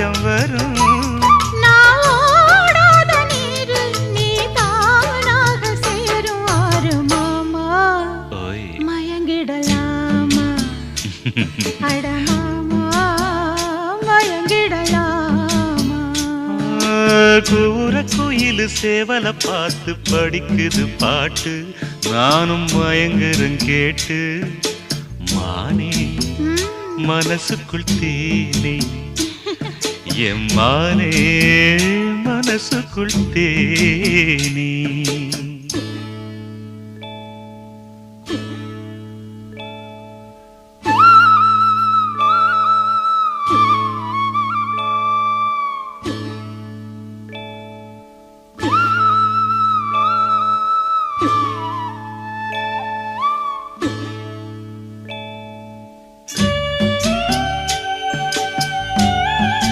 பஞ்சம் வரும். நான் ஓடாத நீரு நீ தானாக சேரும் ஆறு மாமா. ஓய் மயங்கிடலாமா அட மாமா மயங்கிடலாமா. கூற குயிலு சேவல பார்த்து படிக்குது பாட்டு, நானும் மயங்குறேன் கேட்டு. மானே மனசுக்குள் தேனே, என் மானே மனசுக்குள் தேனே.